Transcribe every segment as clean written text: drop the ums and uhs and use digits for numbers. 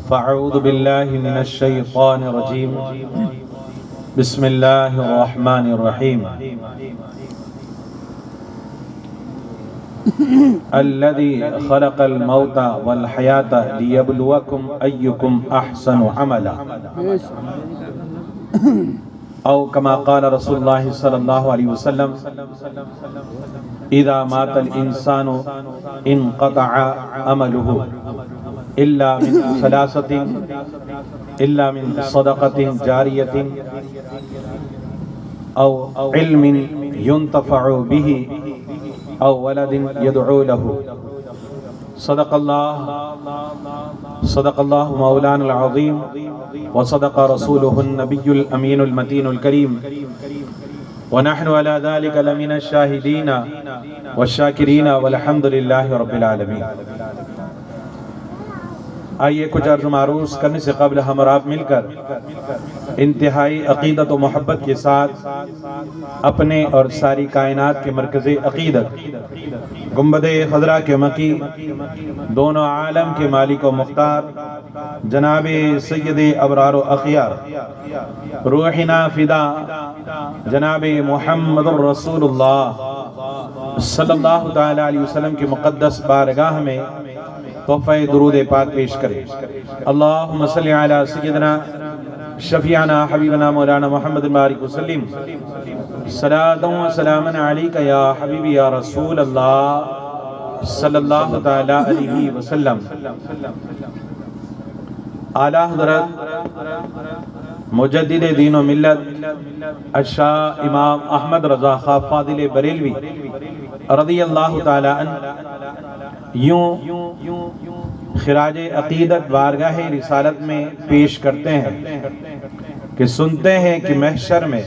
فاعوذ باللہ من الشیطان الرجیم بسم اللہ الرحمن الرحیم الذی خلق الموت والحیاة لیبلوکم ایکم احسن عملا او کما قال رسول اللہ صلی اللہ علیہ وسلم اذا مات الانسان انقطع عمله الا من ثلاثة الا من صدقة جاریة او علم ينتفع به او ولد يدعو له صدق اللہ مولانا العظیم وصدق رسوله النبی الامین المتین الکریم ونحن على ذلك لمن الشاہدین والشاکرین والحمد للہ رب العالمین۔ آئیے کچھ عرض معروض کرنے سے قبل ہم اور آپ مل کر انتہائی عقیدت و محبت کے ساتھ اپنے اور ساری کائنات کے مرکز عقیدت گنبد خضرا کے مکی دونوں عالم کے مالک و مختار جناب سید ابرار و اخیار روحنا فدا جناب محمد الرسول اللہ صلی اللہ تعالی علیہ وسلم کی مقدس بارگاہ میں تحفہ درود پاک پیش کریں۔ اللہم صلی علی سیدنا شفیعنا حبیبنا مولانا محمد بارک وسلم صلاۃ و سلام علیک یا حبیبی یا رسول اللہ صلی اللہ تعالی علیہ وسلم۔ اعلیٰ حضرت مجدد دین و ملت الشاہ امام احمد رضا خان فاضل بریلوی رضی اللہ تعالی عنہ یوں خراج عقیدت بارگاہ رسالت میں پیش کرتے ہیں کہ سنتے ہیں کہ محشر میں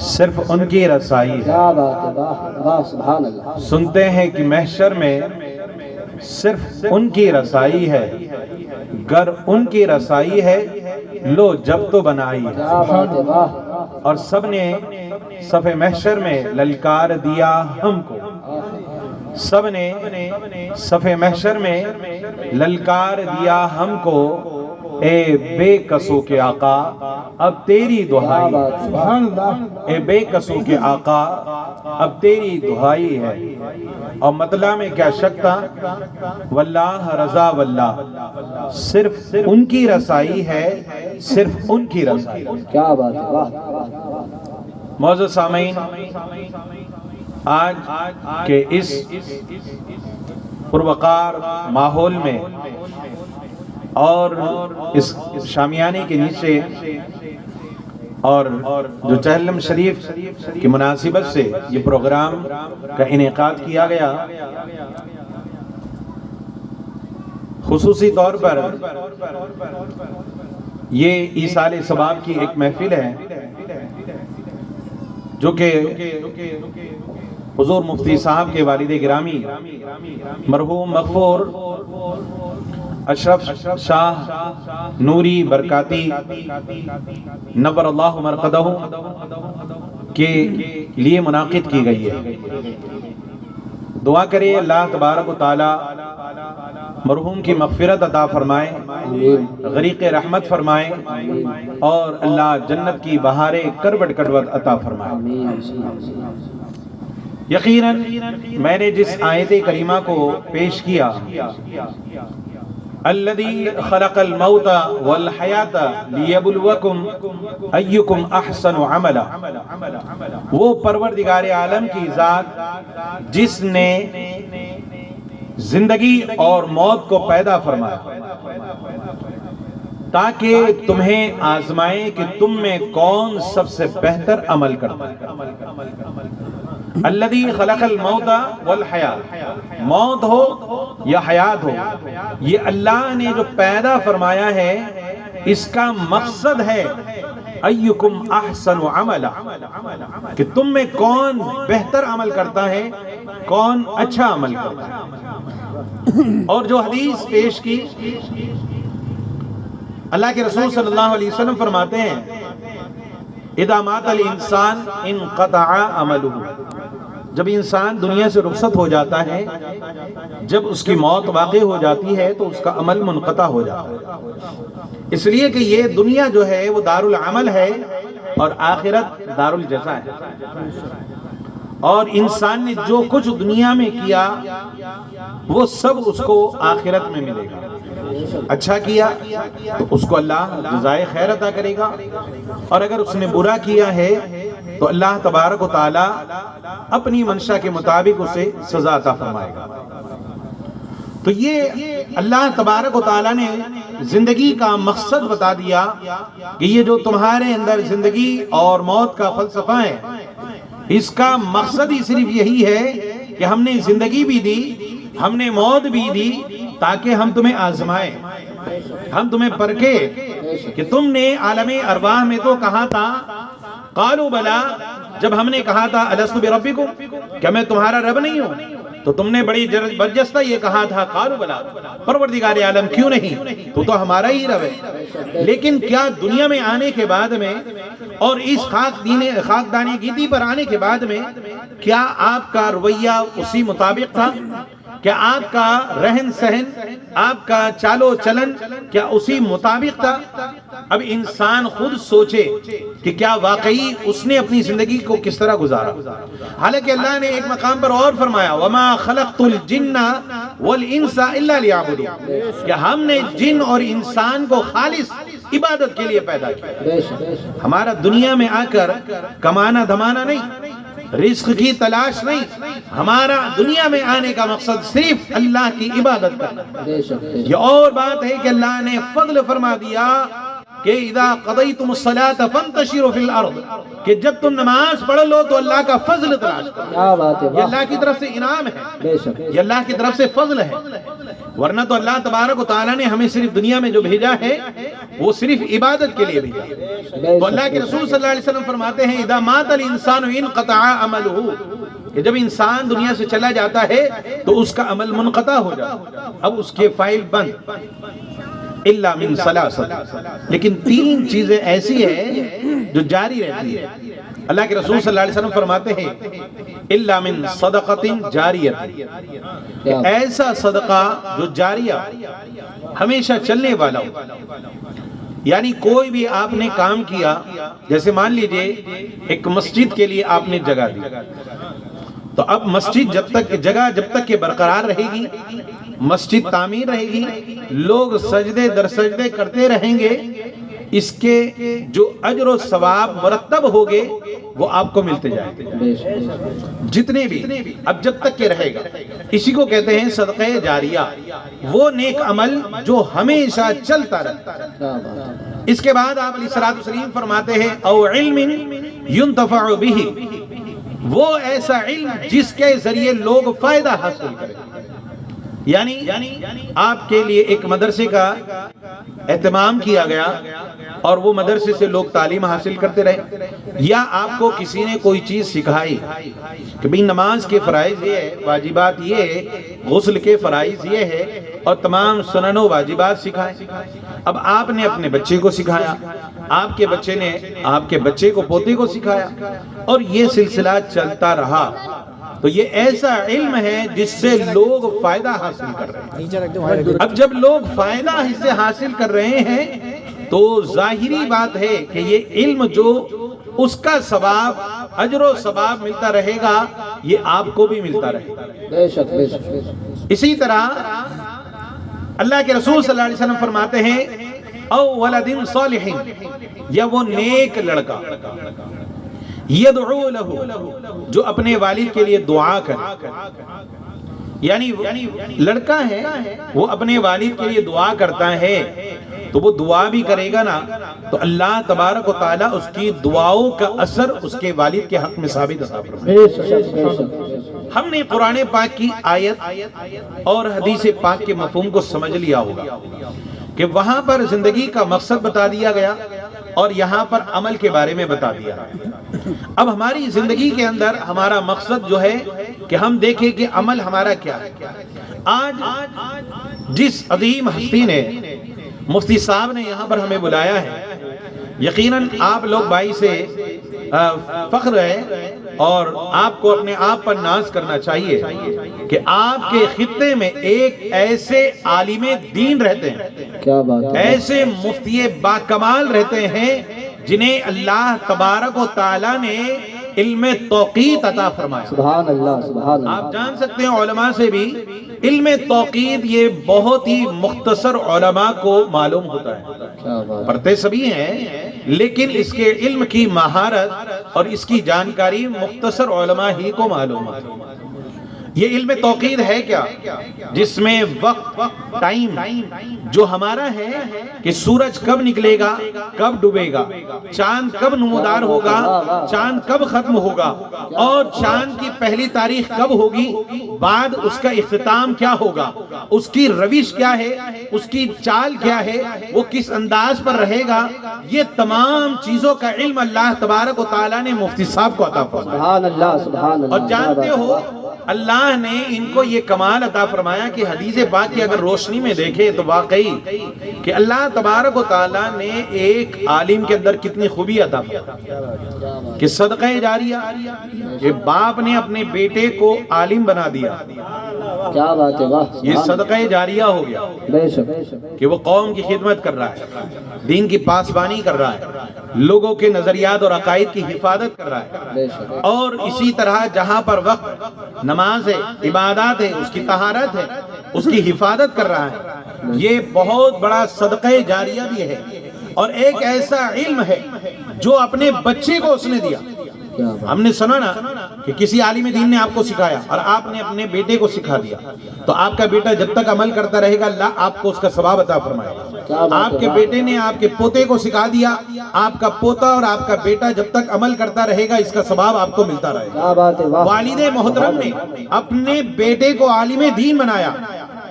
صرف ان کی رسائی ہے، سنتے ہیں کہ محشر میں صرف ان کی رسائی ہے، گر ان کی رسائی ہے لو جب تو بنائی ہے۔ اور سب نے صف محشر میں للکار دیا ہم کو، سب نے صف محشر میں للکار دیا ہم کو، اے بے قصو کے آقا اب تیری دعائی، اے بے قصو کے آقا اب تیری دعائی ہے۔ اور مطلع میں کیا شک تھا، واللہ رضا واللہ صرف ان کی رسائی ہے، صرف ان کی رسائی۔ کیا بات ہے۔ معزز سامعین، آج کے اس پروقار ماحول میں اور اس شامیانے کے نیچے اور جو چہلم شریف کی مناسبت سے یہ پروگرام کا انعقاد کیا گیا، خصوصی طور پر یہ ایصال ثواب کی ایک محفل ہے جو کہ حضور مفتی صاحب کے والد گرامی مرحوم مغفور اشرف شاہ نوری برکاتی نور اللہ مرقدہ کے لیے منعقد کی گئی ہے۔ دعا کرے اللہ تبارک و تعالی مرحوم کی مغفرت عطا فرمائے، غریق رحمت فرمائے، اور اللہ جنت کی بہاریں کروٹ کروٹ عطا فرمائے۔ یقیناً میں نے جس آیت کریمہ کو پیش کیا، الذی خلق الموت والحیاة لیبلوکم ایکم احسن عملا، وہ پروردگار عالم کی ذات جس نے زندگی اور موت کو پیدا فرمایا تاکہ تمہیں آزمائے کہ تم میں کون سب سے بہتر عمل کرتا ہے۔ الذی خلق الموت والحیاة، موت ہو یا حیات ہو، یہ اللہ نے جو پیدا فرمایا ہے اس کا مقصد ہے ایکم احسن عملا، کہ تم میں کون بہتر عمل کرتا ہے، کون اچھا عمل کرتا ہے۔ اور جو حدیث پیش کی، اللہ کے رسول صلی اللہ علیہ وسلم فرماتے ہیں اذا مات الانسان انقطع عملہ، جب انسان دنیا سے رخصت ہو جاتا ہے، جب اس کی موت واقع ہو جاتی ہے تو اس کا عمل منقطع ہو جاتا ہے، اس لیے کہ یہ دنیا جو ہے وہ دار العمل ہے اور آخرت دار الجزا ہے، اور انسان نے جو کچھ دنیا میں کیا وہ سب اس کو آخرت میں ملے گا۔ اچھا کیا تو اس کو اللہ جزائے خیر عطا کرے گا، اور اگر اس نے برا کیا ہے تو اللہ تبارک و تعالی اپنی منشا کے مطابق اسے سزا عطا فرمائے گا۔ تو یہ اللہ تبارک و تعالی نے زندگی کا مقصد بتا دیا کہ یہ جو تمہارے اندر زندگی اور موت کا فلسفہ ہے، اس کا مقصد ہی صرف یہی ہے کہ ہم نے زندگی بھی دی، ہم نے موت بھی دی، تاکہ ہم تمہیں آزمائیں، ہم تمہیں پرکھیں کہ تم نے عالم ارواح میں تو کہا تھا قالوا بلا، جب ہم نے کہا تھا الست بربکم، کیا میں تمہارا رب نہیں ہوں، تو تم نے بڑی برجستہ یہ کہا تھا قالوا بلا، پروردگار عالم کیوں نہیں، تو ہمارا ہی رب ہے۔ لیکن کیا دنیا میں آنے کے بعد میں اور اس خاکدانی گیتی پر آنے کے بعد میں کیا آپ کا رویہ اسی مطابق تھا؟ کیا آپ کا رہن سہن، آپ کا چالو چلن کیا اسی مطابق تھا؟ اب انسان خود سوچے کہ کیا واقعی اس نے اپنی زندگی کو کس طرح گزارا۔ حالانکہ اللہ نے ایک مقام پر اور فرمایا وَمَا خَلَقْتُ الْجِنَّ وَالْإِنسَ إِلَّا لِيَعْبُدُونِ، کہ ہم نے جن اور انسان کو خالص عبادت کے لیے پیدا کیا۔ ہمارا دنیا میں آ کر کمانا دھمانا نہیں، رزق کی تلاش نہیں، ہمارا دنیا میں آنے کا مقصد صرف اللہ کی عبادت کرنا۔ یہ اور بات ہے کہ اللہ نے فضل فرما دیا کہ اذا قضیتم الصلاة فانتشروا فی الارض، کہ جب تم نماز پڑھ لو تو اللہ کا فضل تلاش کرو۔ یہ اللہ کی طرف سے انعام ہے، یہ اللہ کی طرف سے فضل ہے، ورنہ تو اللہ تبارک و تعالیٰ نے ہمیں صرف دنیا میں جو بھیجا ہے وہ صرف عبادت کے لیے بھیجا۔ تو اللہ کے رسول صلی اللہ علیہ وسلم فرماتے ہیں اذا مات الانسان انقطع عملہ، کہ جب انسان دنیا سے چلا جاتا ہے تو اس کا عمل منقطع ہو جاتا ہے، اب اس کے فائل بند، الا من ثلاث، لیکن تین چیزیں ایسی ہیں جو جاری رہتی ہے۔ اللہ کے رسول صلی اللہ علیہ وسلم فرماتے ہیں الا من صدقۃ جاریہ، ایسا صدقہ جو جاریہ ہمیشہ چلنے والا ہو، یعنی کوئی بھی آپ نے کام کیا، جیسے مان لیجئے ایک مسجد کے لیے آپ نے جگہ دی، تو اب مسجد جگہ جب تک کہ برقرار رہے گی، مسجد تعمیر رہے گی، لوگ سجدے در سجدے کرتے رہیں گے، اس کے جو اجر و ثواب مرتب ہوگے وہ آپ کو ملتے جائیں گے، جتنے بھی، اب جب تک کہ رہے گا۔ اسی کو کہتے ہیں صدقہ جاریہ، وہ نیک عمل جو ہمیشہ چلتا رہتا ہے۔ اس کے بعد آپ علیہ السلام فرماتے ہیں او علم ينتفع به، وہ ایسا علم جس کے ذریعے لوگ فائدہ حاصل کریں، یعنی آپ کے لیے ایک مدرسے کا اہتمام کیا گیا اور وہ مدرسے سے لوگ تعلیم حاصل کرتے رہے، یا آپ کو کسی نے کوئی چیز سکھائی کہ بھئی نماز کے فرائض یہ ہے، واجبات یہ ہے، غسل کے فرائض یہ ہے، اور تمام سنن و واجبات سکھائے۔ اب آپ نے اپنے بچے کو سکھایا، آپ کے بچے نے آپ کے بچے کو پوتے کو سکھایا، اور یہ سلسلہ چلتا رہا، تو یہ ایسا علم ہے جس سے لوگ فائدہ حاصل کر رہے ہیں۔ اب جب لوگ فائدہ اس سے حاصل کر رہے ہیں تو ظاہری بات ہے کہ یہ علم جو اس کا ثواب، اجر و ثواب ملتا رہے گا، یہ آپ کو بھی ملتا رہے گا۔ اسی طرح اللہ کے رسول صلی اللہ علیہ وسلم فرماتے ہیں او ولد صالح، یا وہ نیک لڑکا، یدعو لہ، جو اپنے والد کے لیے دعا کرے، یعنی لڑکا ہے وہ اپنے والد کے لیے دعا کرتا ہے، تو وہ دعا بھی کرے گا نا تو اللہ تبارک و تعالیٰ اس کی دعاؤں کا اثر اس کے والد کے حق میں ثابت عطا فرمائے۔ ہم نے قرآن پاک کی آیت اور حدیث پاک کے مفہوم کو سمجھ لیا ہوگا کہ وہاں پر زندگی کا مقصد بتا دیا گیا اور یہاں پر عمل کے بارے میں بتا دیا۔ اب ہماری زندگی کے اندر ہمارا مقصد جو ہے کہ ہم دیکھیں کہ عمل ہمارا کیا ہے۔ آج جس عظیم ہستی نے، مفتی صاحب نے یہاں پر ہمیں بلایا ہے، یقیناً آپ لوگ بائی سے فخر ہے اور آپ کو اپنے آپ پر ناز کرنا چاہیے کہ آپ کے خطے میں ایک ایسے عالم دین رہتے ہیں، کیا بات ہے، ایسے مفتی باکمال رہتے ہیں جنہیں اللہ تبارک و تعالی نے علم توقیت عطا فرمایا۔ سبحان اللہ، سبحان اللہ۔ آپ جان سکتے ہیں علماء سے بھی علم توقیت یہ بہت ہی مختصر علماء کو معلوم ہوتا ہے، کیا بات، پڑھتے سبھی ہیں لیکن اس کے علم کی مہارت اور اس کی جانکاری مختصر علماء ہی کو معلوم ہے۔ یہ علم توقیت ہے کیا؟ جس میں وقت، ٹائم جو ہمارا ہے کہ سورج کب نکلے گا، کب ڈوبے گا، چاند کب نمودار ہوگا، چاند کب ختم ہوگا، اور چاند کی پہلی تاریخ کب ہوگی، بعد اس کا اختتام کیا ہوگا، اس کی روش کیا ہے، اس کی چال کیا ہے، وہ کس انداز پر رہے گا، یہ تمام چیزوں کا علم اللہ تبارک و تعالیٰ نے مفتی صاحب کو عطا فرمایا۔ سبحان اللہ، سبحان اللہ۔ اور جانتے ہو اللہ نے ان کو یہ کمال عطا فرمایا کہ حدیث پاک کی اگر روشنی میں دیکھیں تو واقعی کہ اللہ تبارک و تعالیٰ نے ایک عالم کے اندر کتنی خوبی عطا فرمایا کہ صدقہ جاریہ، کہ باپ نے اپنے بیٹے کو عالم بنا دیا، کیا بات ہے، واہ، یہ صدقہ جاریہ ہو گیا بے شک، کہ وہ قوم کی خدمت کر رہا ہے، دین کی پاسبانی کر رہا ہے، لوگوں کے نظریات اور عقائد کی حفاظت کر رہا ہے، بے شک، اور اسی طرح جہاں پر وقت نماز ہے، عبادات ہے، اس کی طہارت ہے، اس کی حفاظت کر رہا ہے۔ یہ بہت بڑا صدقہ جاریہ بھی ہے، اور ایک ایسا علم ہے جو اپنے بچے کو اس نے دیا۔ کیا بات، ہم نے سنا نا کہ کسی عالم دین نے آپ کو سکھایا اور آپ نے اپنے بیٹے کو سکھا دیا، تو آپ کا بیٹا جب تک عمل کرتا رہے گا اللہ آپ کو اس کا ثواب عطا فرمائے گا۔ آپ کے بیٹے نے آپ کے پوتے کو سکھا دیا، آپ کا پوتا اور آپ کا بیٹا جب تک عمل کرتا رہے گا اس کا ثواب آپ کو ملتا رہے گا۔ کیا بات ہے، واہ، والد محترم نے اپنے بیٹے کو عالم دین بنایا،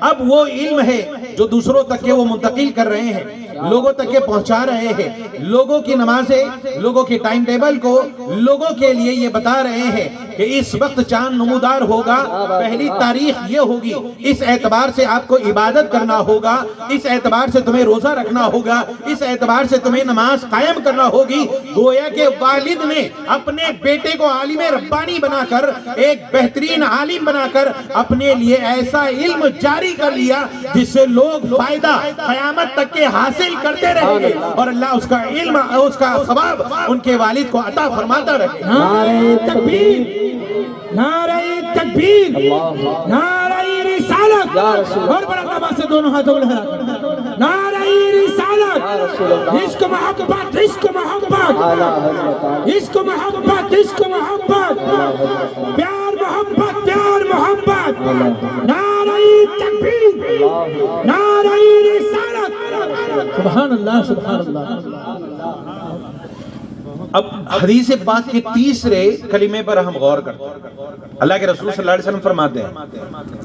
اب وہ علم ہے جو دوسروں تک کے وہ منتقل کر رہے ہیں، لوگوں تک کے پہنچا رہے ہیں، لوگوں کی نمازیں، لوگوں کی ٹائم ٹیبل کو لوگوں کے لیے یہ بتا رہے ہیں کہ اس وقت چاند نمودار ہوگا، پہلی تاریخ یہ ہوگی، اس اعتبار سے آپ کو عبادت کرنا ہوگا، اس اعتبار سے تمہیں روزہ رکھنا ہوگا، اس اعتبار سے تمہیں نماز قائم کرنا ہوگی۔ گویا کہ والد نے اپنے بیٹے کو عالم ربانی بنا کر، ایک بہترین عالم بنا کر اپنے لیے ایسا علم جاری کر لیا جس سے لوگ فائدہ قیامت تک کے حاصل کرتے رہیں گے، اور اللہ اس کا علم، اس کا ثواب ان کے والد کو عطا فرماتا رہے۔ نعرہ تکبیر، نعرہ تکبیر، نعرہ رسالت، اور بڑا آواز سے دونوں ہاتھوں کو لہرا کر نعرہ رسالت، عشق محبت، عشق محبت، عشق محبت، عشق محبت، پیار محبت، پیار محبت، نعرہ تکبیر، نعرہ رسالت، سبحان اللہ، سبحان اللہ۔ اب حدیث پاک کے تیسرے کلمے پر ہم غور کرتے ہیں۔ اللہ کے رسول صلی اللہ علیہ وسلم فرماتے ہیں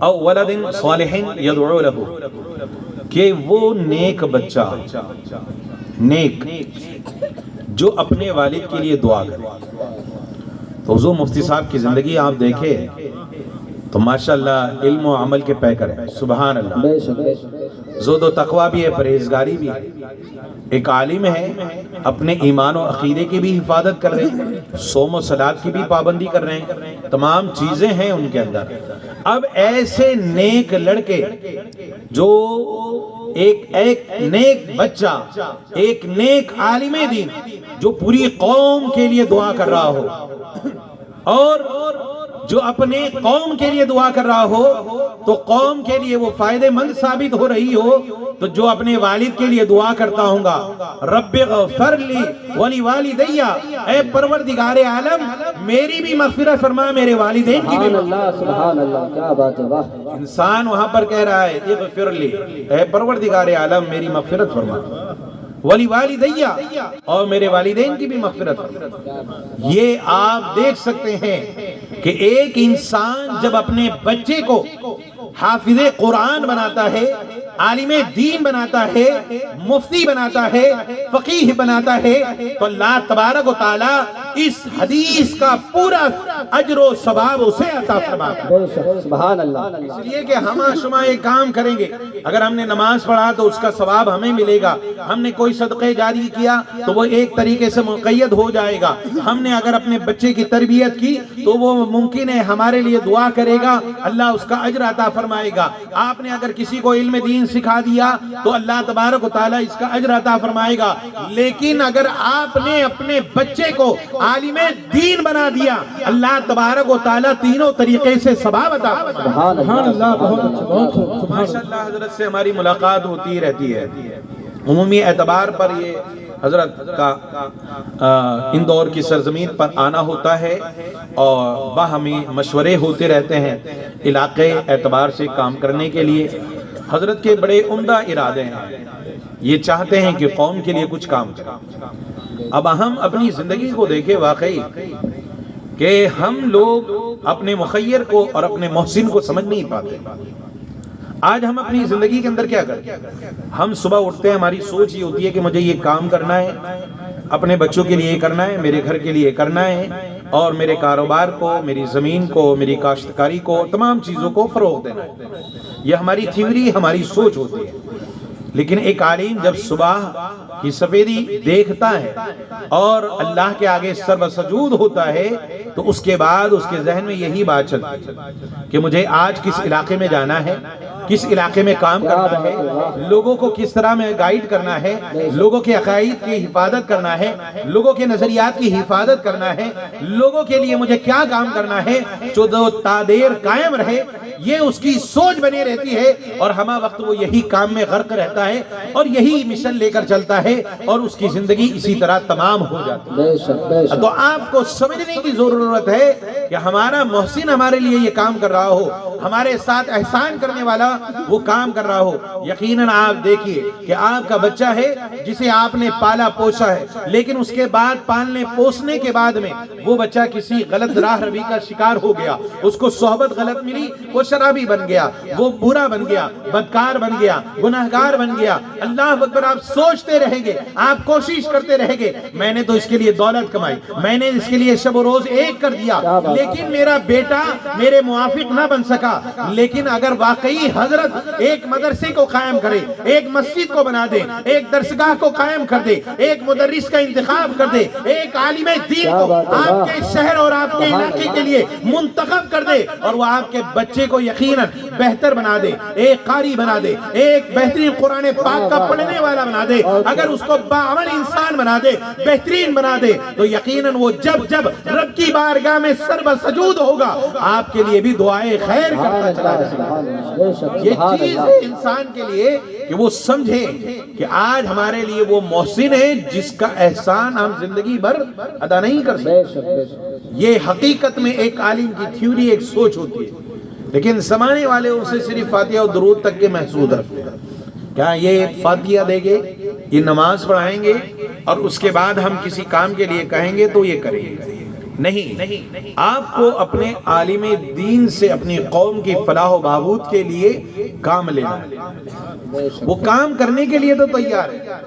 او ولد صالح یدعو لہ، کہ وہ نیک بچہ، نیک جو اپنے والد کے لیے دعا کرے۔ تو حضور مفتی صاحب کی زندگی آپ دیکھیں تو ماشاءاللہ علم و عمل کے پیکر ہیں، سبحان اللہ، بے شک، بے شک، زہد و تقوی بھی ہے، پرہیزگاری بھی ہے، ایک عالم ہے، اپنے ایمان و عقیدے کی بھی حفاظت کر رہے ہیں، صوم و صلاۃ کی بھی پابندی کر رہے ہیں، تمام چیزیں ہیں ان کے اندر۔ اب ایسے نیک لڑکے جو ایک نیک بچہ، ایک نیک عالم دین جو پوری قوم کے لیے دعا کر رہا ہو، اور جو اپنے قوم کے لیے دعا کر رہا ہو تو قوم کے لیے وہ فائدے مند ثابت ہو رہی ہو، تو جو اپنے والد کے لیے دعا کرتا ہوں گا رب اغفر لی ولی والدی، اے پروردگار عالم میری بھی مغفرت فرما، میرے والدین کی بھی۔ سبحان اللہ، سبحان اللہ، کیا بات ہے، واہ، انسان وہاں پر کہہ رہا ہے اغفر لی، اے پروردگار عالم میری مغفرت فرما، ولی والدی، اور میرے والدین کی بھی مغفرت فرما۔ یہ آپ دیکھ سکتے ہیں کہ ایک انسان جب اپنے بچے کو حافظ قرآن بناتا ہے، عالم دین بناتا ہے، مفتی بناتا ہے، فقیہ بناتا ہے، تو اللہ تبارک و تعالی اس حدیث کا پورا اجر و ثواب اسے عطا فرماتا ہے۔ بے شک سبحان اللہ۔ اس لیے کہ ہم شما یہ کام کریں گے، اگر ہم نے نماز پڑھا تو اس کا ثواب ہمیں ملے گا، ہم نے کوئی صدقہ جاری کیا تو وہ ایک طریقے سے مقید ہو جائے گا، ہم نے اگر اپنے بچے کی تربیت کی تو وہ ممکن ہے ہمارے لیے دعا کرے گا، اللہ اس کا اجر عطا فرمائے گا، آپ نے اگر کسی کو علم دین سکھا دیا تو اللہ تبارک و تعالی اس کا اجر عطا فرمائے گا، لیکن اگر آپ نے اپنے بچے کو عالم دین بنا دیا، اللہ تبارک و تعالی تینوں طریقے سے ثواب عطا فرمائے گا۔ سبحان اللہ، بہت اچھا، بہت خوب، ماشاءاللہ حضرت سے ہماری ملاقات ہوتی رہتی ہے، عمومی اعتبار پر یہ حضرت کا اندور کی سرزمین پر آنا ہوتا ہے اور باہمی مشورے ہوتے رہتے ہیں علاقے اعتبار سے کام کرنے کے لیے۔ حضرت کے بڑے عمدہ ارادے ہیں، یہ چاہتے ہیں کہ قوم کے لیے کچھ کام کریں۔ اب ہم اپنی زندگی کو دیکھیں واقعی کہ ہم لوگ اپنے مخیر کو اور اپنے محسن کو سمجھ نہیں پاتے۔ آج ہم اپنی زندگی کے اندر کیا کرتے ہیں؟ ہم صبح اٹھتے ہیں، ہماری سوچ یہ ہوتی ہے کہ مجھے یہ کام کرنا ہے، اپنے بچوں کے لیے کرنا ہے، میرے گھر کے لیے کرنا ہے، اور میرے کاروبار کو، میری زمین کو، میری کاشتکاری کو، تمام چیزوں کو فروغ دینا ہے۔ یہ ہماری تھیوری، ہماری سوچ ہوتی ہے۔ لیکن ایک عالم جب صبح کی سفیدی دیکھتا ہے اور اللہ کے آگے سر بسجود ہوتا ہے تو اس کے بعد اس کے ذہن میں یہی بات چلتی ہے کہ مجھے آج کس علاقے میں جانا ہے، کس علاقے میں کام کرنا ہے، لوگوں کو کس طرح میں گائیڈ کرنا ہے، لوگوں کے عقائد کی حفاظت کرنا ہے، لوگوں کے نظریات کی حفاظت کرنا ہے، لوگوں کے لیے مجھے کیا کام کرنا ہے جو تا دیر قائم رہے، یہ اس کی سوچ بنی رہتی ہے، اور ہمہ وقت وہ یہی کام میں غرق رہتا ہے اور یہی مشن لے کر چلتا ہے اور اس کی زندگی اسی طرح تمام ہو جاتی ہے۔ بے شک بے شک۔ تو آپ کو سمجھنے کی ضرورت ہے کہ ہمارا محسن ہمارے لیے یہ کام کر رہا ہو، ہمارے ساتھ احسان کرنے والا وہ کام کر رہا ہو۔ یقیناً آپ دیکھیے کہ آپ کا بچہ ہے جسے آپ نے پالا پوسا ہے، لیکن اس کے بعد پالنے پوسنے کے بعد میں وہ بچہ کسی غلط راہ روی کا شکار ہو گیا، اس کو صحبت غلط ملی، وہ شرابی بن گیا، وہ برا بن گیا، بدکار بن گیا، گناہگار بن گیا۔ اللہ اکبر، آپ سوچتے رہیں گے، آپ کوشش کرتے رہیں گے، میں نے تو اس کے لیے دولت کمائی، میں نے اس کے لیے شب و روز ایک کر دیا، لیکن میرا بیٹا میرے موافق نہ بن سکا۔ لیکن اگر واقعی حضرت ایک مدرسے کو قائم کرے، ایک مسجد کو بنا دے، ایک درسگاہ کو قائم کر دے، ایک مدرس کا انتخاب کر دے، ایک عالم دین کو آپ کے شہر اور آپ کے علاقے کے لیے منتخب کر دے، اور وہ آپ کے بچے کو یقیناً بہتر بنا دے، ایک قاری بنا دے، ایک بہترین قرآن پاک کا پڑھنے والا بنا دے، اگر اس کو باعمل انسان بنا دے، بہترین بنا دے، تو یقیناً وہ جب رب کی بارگاہ میں سر بسجود ہوگا آپ کے لیے بھی دعائیں خیر کرتا چلا جائے۔ یہ چیز ہے انسان کے لیے کہ وہ سمجھے کہ آج ہمارے لیے وہ محسن ہے جس کا احسان ہم زندگی بھر ادا نہیں کر سکتے۔ یہ حقیقت میں ایک عالم کی تھیوری، ایک سوچ ہوتی ہے، لیکن زمانے والے اسے صرف فاتحہ اور درود تک کے محسوس رکھتے ہیں۔ کیا یہ فاتحہ دے گے، یہ نماز پڑھائیں گے اور اس کے بعد ہم کسی کام کے لیے کہیں گے تو یہ کریں گے؟ نہیں، آپ کو اپنے عالم دین سے اپنی قوم کی فلاح و بہبود کے لیے کام لینا ہے۔ وہ کام کرنے کے لیے تو تیار ہے،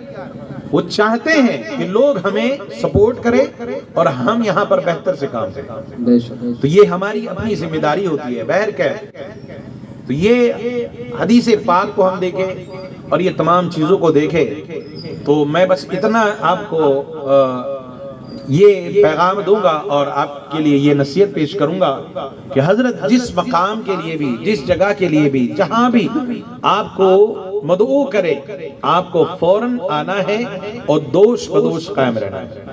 وہ چاہتے ہیں کہ لوگ ہمیں سپورٹ کریں اور ہم یہاں پر بہتر سے کام کریں، تو یہ ہماری اپنی ذمہ داری ہوتی ہے۔ بہرکیف تو یہ حدیث پاک کو ہم دیکھیں اور یہ تمام چیزوں کو دیکھیں، تو میں بس اتنا آپ کو یہ پیغام دوں گا اور آپ کے لیے یہ نصیحت پیش کروں گا کہ حضرت جس مقام کے لیے بھی، جس جگہ کے لیے بھی، جہاں بھی آپ کو مدعو کرے، آپ کو فوراً آنا ہے اور دوش بدوش قائم رہنا ہے۔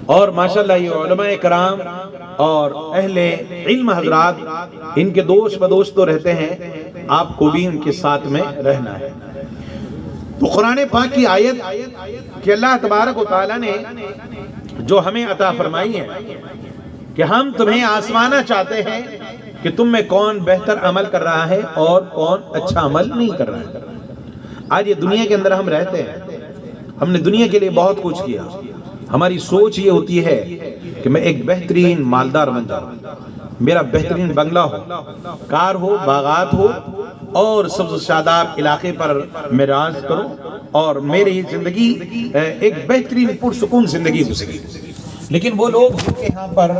اور ماشاءاللہ یہ علماء کرام اور اہل علم حضرات ان کے دوش بدوش تو رہتے ہیں، آپ کو بھی ان کے ساتھ میں رہنا ہے۔ تو قرآن پاک کی آیت کہ اللہ تبارک و تعالیٰ نے جو ہمیں عطا فرمائی ہے کہ ہم تمہیں آزمانا چاہتے ہیں کہ تم میں کون بہتر عمل کر رہا ہے اور کون اچھا عمل نہیں کر رہا ہے۔ آج یہ دنیا کے اندر ہم رہتے ہیں، ہم نے دنیا کے لیے بہت کچھ کیا، ہماری سوچ یہ ہوتی ہے کہ میں ایک بہترین مالدار بن جاؤں، میرا بہترین بنگلہ ہو، کار ہو، باغات ہو اور سبز شاداب علاقے پر میں راز کروں اور میری زندگی ایک بہترین پرسکون زندگی گزری۔ لیکن وہ لوگ جن کے یہاں پر